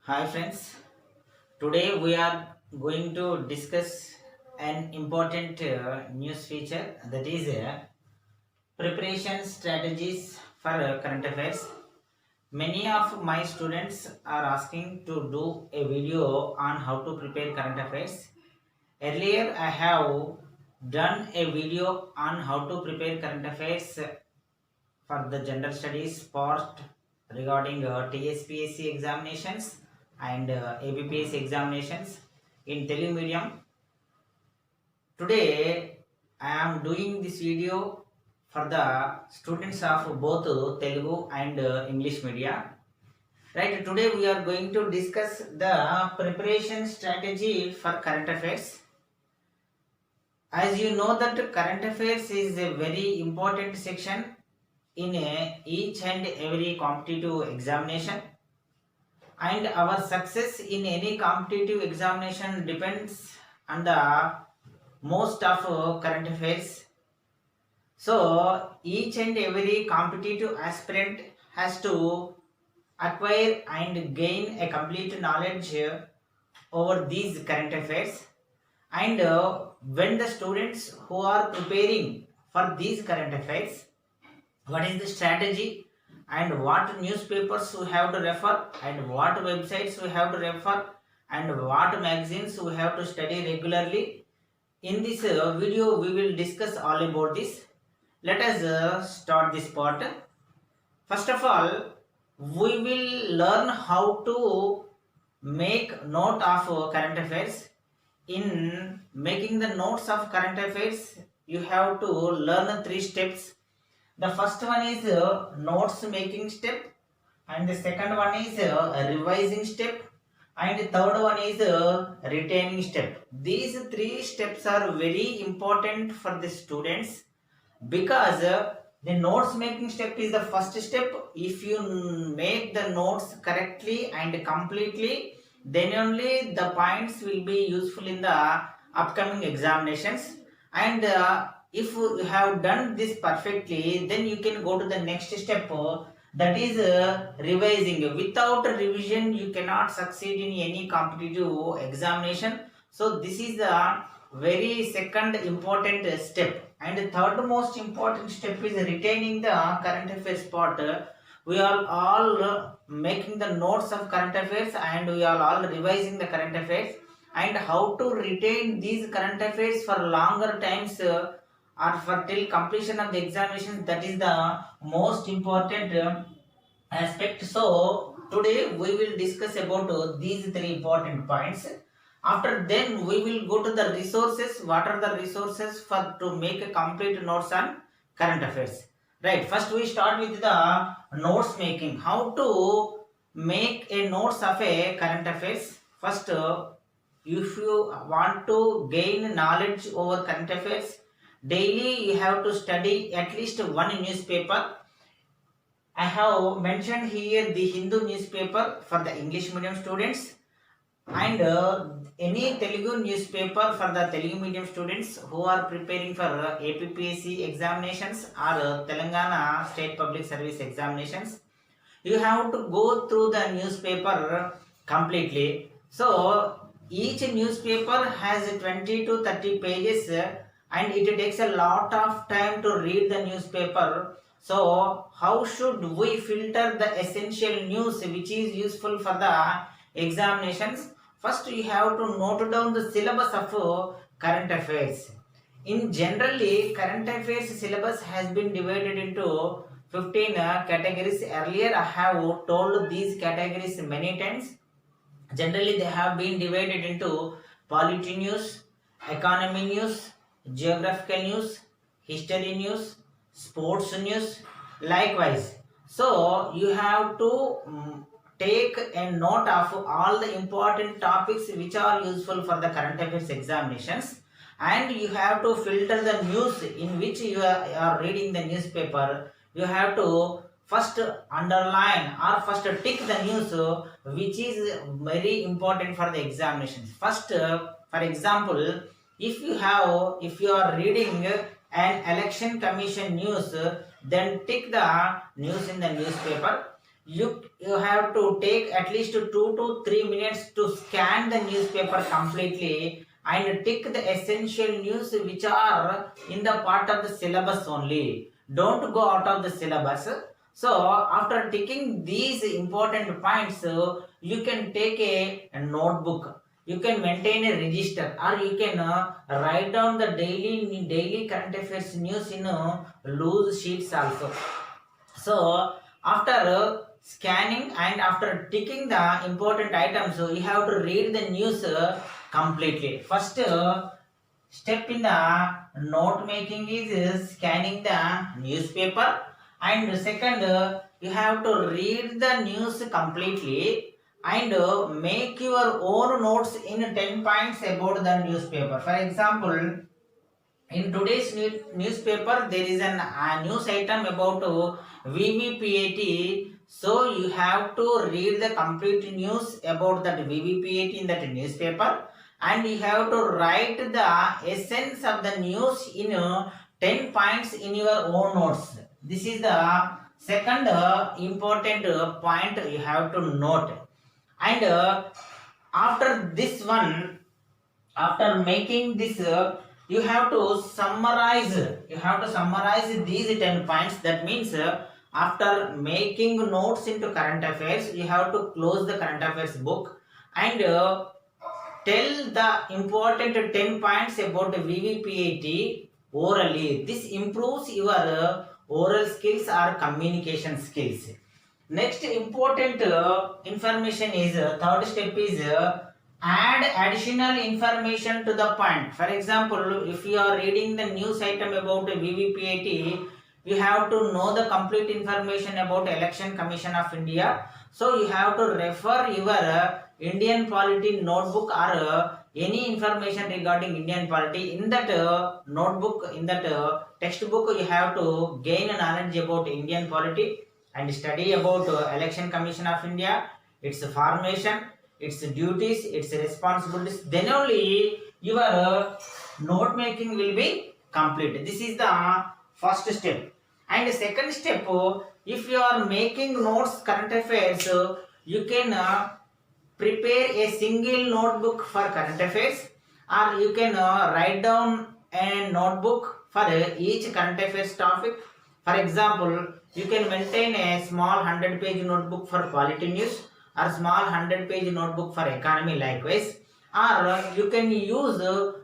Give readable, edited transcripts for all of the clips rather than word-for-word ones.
Hi friends, today we are going to discuss an important news feature, that is preparation strategies for current affairs. Many of my students are asking to do a video on how to prepare current affairs. Earlier I have done a video on how to prepare current affairs for the general studies part regarding TSPSC examinations and ABPS examinations in Telugu medium. Today I am doing this video for the students of both Telugu and English media. Right, today we are going to discuss the preparation strategy for current affairs. As you know that current affairs is a very important section in each and every competitive examination, and our success in any competitive examination depends on the most of current affairs. So each and every competitive aspirant has to acquire and gain a complete knowledge over these current affairs. And when the students who are preparing for these current affairs, what is the strategy and what newspapers we have to refer and what websites we have to refer and what magazines we have to study regularly. In this video we will discuss all about this. Let us start this part. First of all, we will learn how to make note of current affairs. In making the notes of current affairs, you have to learn three steps. The first one is notes making step, and the second one is revising step, and the third one is retaining step. These three steps are very important for the students because the notes making step is the first step. If you make the notes correctly and completely, then only the points will be useful in the upcoming examinations. And if you have done this perfectly, then you can go to the next step, that is revising. Without revision you cannot succeed in any competitive examination. So this is the very second important step. And the third most important step is retaining the current affairs part. We are all making the notes of current affairs and we are all revising the current affairs, and how to retain these current affairs for longer times or for till completion of the examination. That is the most important aspect. So today we will discuss about these three important points. After then we will go to the resources. What are the resources for to make a complete notes on current affairs? Right, first we start with the notes making. How to make a notes of a current affairs? First, if you want to gain knowledge over current affairs, daily you have to study at least one newspaper. I have mentioned here the Hindu newspaper for the English medium students, and any Telugu newspaper for the Telugu medium students who are preparing for APPSC examinations or Telangana State Public Service examinations. You have to go through the newspaper completely. So each newspaper has 20 to 30 pages, and it takes a lot of time to read the newspaper. So how should we filter the essential news which is useful for the examinations? First you have to note down the syllabus of current affairs. In generally current affairs syllabus has been divided into 15 categories. Earlier I have told these categories many times. Generally they have been divided into polity news, economy news, geographical news, history news, sports news, likewise. So you have to take a note of all the important topics which are useful for the current affairs examinations, and you have to filter the news in which you are reading the newspaper. You have to first underline or first tick the news which is very important for the examinations. First, for example, if you are reading an election commission news, then tick the news in the newspaper. You have to take at least 2 to 3 minutes to scan the newspaper completely and tick the essential news which are in the part of the syllabus only. Don't go out of the syllabus. So after ticking these important points, you can take a notebook. You can maintain a register, or you can write down the daily current affairs news in loose sheets also. So after scanning and after ticking the important items, you have to read the news completely. First step in the note making is scanning the newspaper, and second you have to read the news completely and make your own notes in 10 points about the newspaper. For example, in today's newspaper, there is a news item about VVPAT. So you have to read the complete news about that VVPAT in that newspaper, and you have to write the essence of the news in 10 points in your own notes. This is the second important point you have to note. And after this one, after making this, you have to summarize. You have to summarize these 10 points. That means after making notes into current affairs, you have to close the current affairs book and tell the important 10 points about VVPAT orally. This improves your oral skills or communication skills. Next important information is third step is add additional information to the point. For example, if you are reading the news item about VVPAT, you have to know the complete information about Election Commission of India. So you have to refer your Indian polity notebook or any information regarding Indian polity. In that notebook, in that textbook, you have to gain knowledge about Indian polity and study about Election Commission of India, its formation, its duties, its responsibilities. Then only your note making will be complete. This is the first step. And the second step, if you are making notes current affairs, you can prepare a single notebook for current affairs, or you can write down a notebook for each current affairs topic. For example, you can maintain a small 100-page notebook for polity news, or small 100-page notebook for economy likewise, or you can use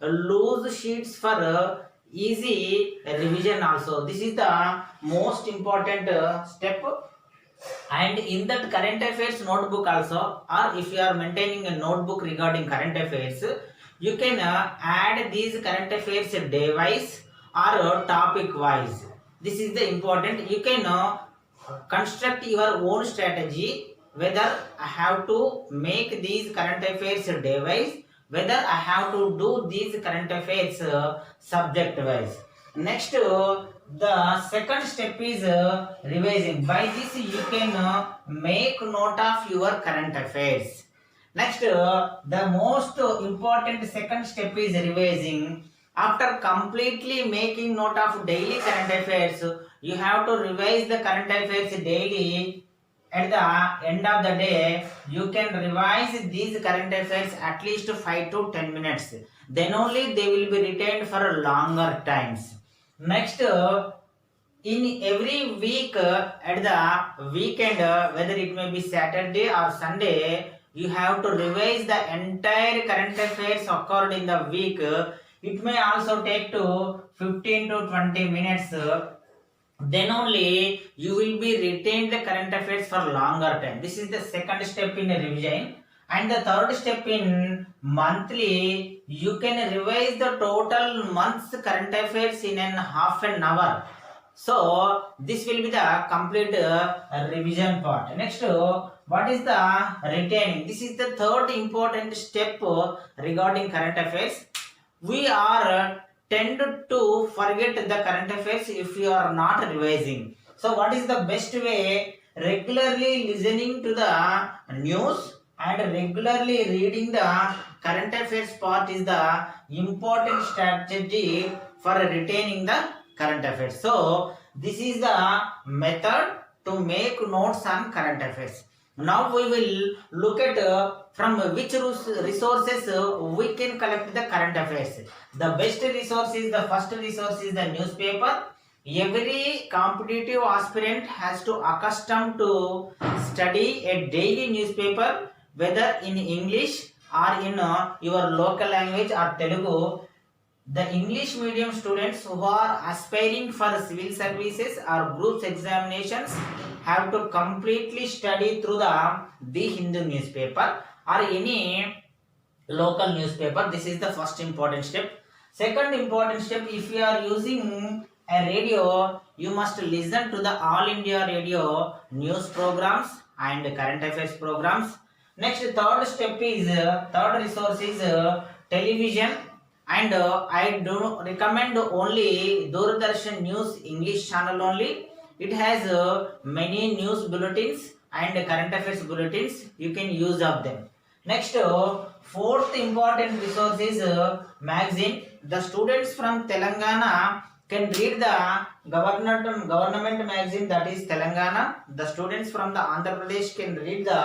loose sheets for easy revision also. This is the most important step. And in that current affairs notebook also, or if you are maintaining a notebook regarding current affairs, you can add these current affairs day wise or topic wise. This is the important. You can construct your own strategy, whether I have to make these current affairs day wise, whether I have to do these current affairs subject wise. Next, the second step is revising. By this you can make note of your current affairs. Next, the most important second step is revising. After completely making note of daily current affairs, you have to revise the current affairs daily. At the end of the day, you can revise these current affairs at least 5 to 10 minutes. Then only they will be retained for longer times. Next, in every week at the weekend, whether it may be Saturday or Sunday, you have to revise the entire current affairs occurred in the week. It may also take to 15 to 20 minutes. Then only you will be retained the current affairs for longer time. This is the second step in revision. And the third step in monthly, you can revise the total month's current affairs in an half an hour. So this will be the complete revision part. Next, what is the retaining? This is the third important step regarding current affairs. We are tend to forget the current affairs if you are not revising. So what is the best way? Regularly listening to the news and regularly reading the current affairs part is the important strategy for retaining the current affairs. So this is the method to make notes on current affairs. Now we will look at from which resources we can collect the current affairs. The best resource is the first resource is the newspaper. Every competitive aspirant has to accustom to study a daily newspaper, whether in English or in your local language or Telugu. The English medium students who are aspiring for civil services or groups examinations have to completely study through the Hindu newspaper or any local newspaper. This is the first important step. Second important step, if you are using a radio, you must listen to the All India Radio news programs and current affairs programs. Next, third step is third resource is television, and I do recommend only Doordarshan News English channel only. It has many news bulletins and current affairs bulletins. You can use of them. Next, fourth important resource is magazine. The students from Telangana can read the government magazine, that is Telangana. The students from the Andhra Pradesh can read the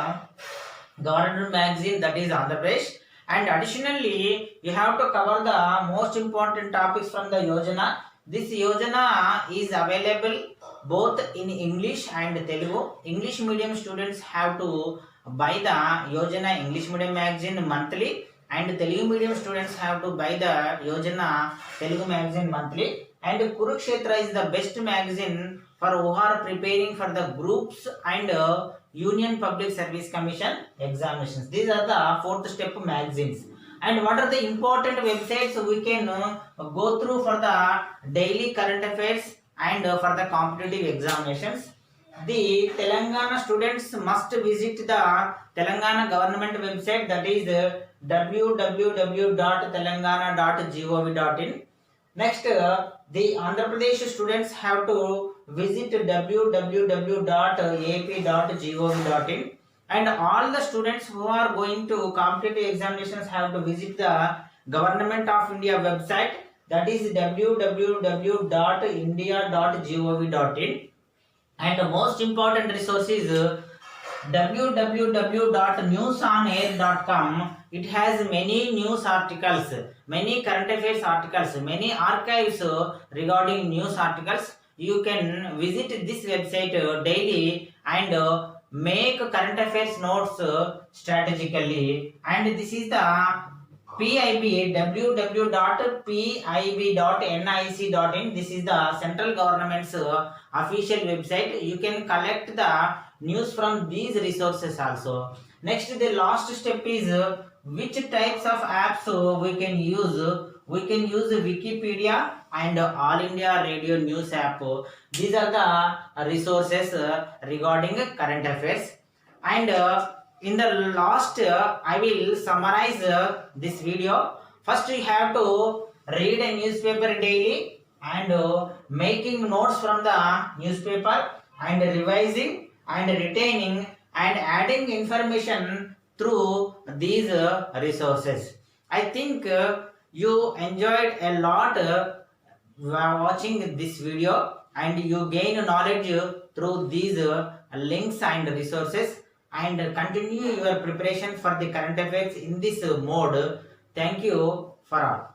government magazine, that is Andhra Pradesh. And additionally, you have to cover the most important topics from the Yojana. This Yojana is available both in English and Telugu. English medium students have to buy the Yojana English medium magazine monthly, and Telugu medium students have to buy the Yojana Telugu magazine monthly. And Kurukshetra is the best magazine for who are preparing for the groups and Union Public Service Commission examinations. These are the fourth step magazines. And what are the important websites we can go through for the daily current affairs and for the competitive examinations? The Telangana students must visit the Telangana government website, that is www.telangana.gov.in. Next, the Andhra Pradesh students have to visit www.ap.gov.in, and all the students who are going to competitive examinations have to visit the Government of India website, that is www.india.gov.in. And the most important resource is www.newsonair.com. It has many news articles, many current affairs articles, many archives regarding news articles. You can visit this website daily and make current affairs notes strategically. And this is the PIB, www.pib.nic.in. This is the central government's official website. You can collect the news from these resources also. Next, the last step is which types of apps we can use. We can use Wikipedia and All India Radio News app. These are the resources regarding current affairs. And in the last, I will summarize this video. First, you have to read a newspaper daily and making notes from the newspaper and revising and retaining and adding information through these resources. I think you enjoyed a lot watching this video, and you gain knowledge through these links and resources, and continue your preparation for the current affairs in this mode. Thank you for all.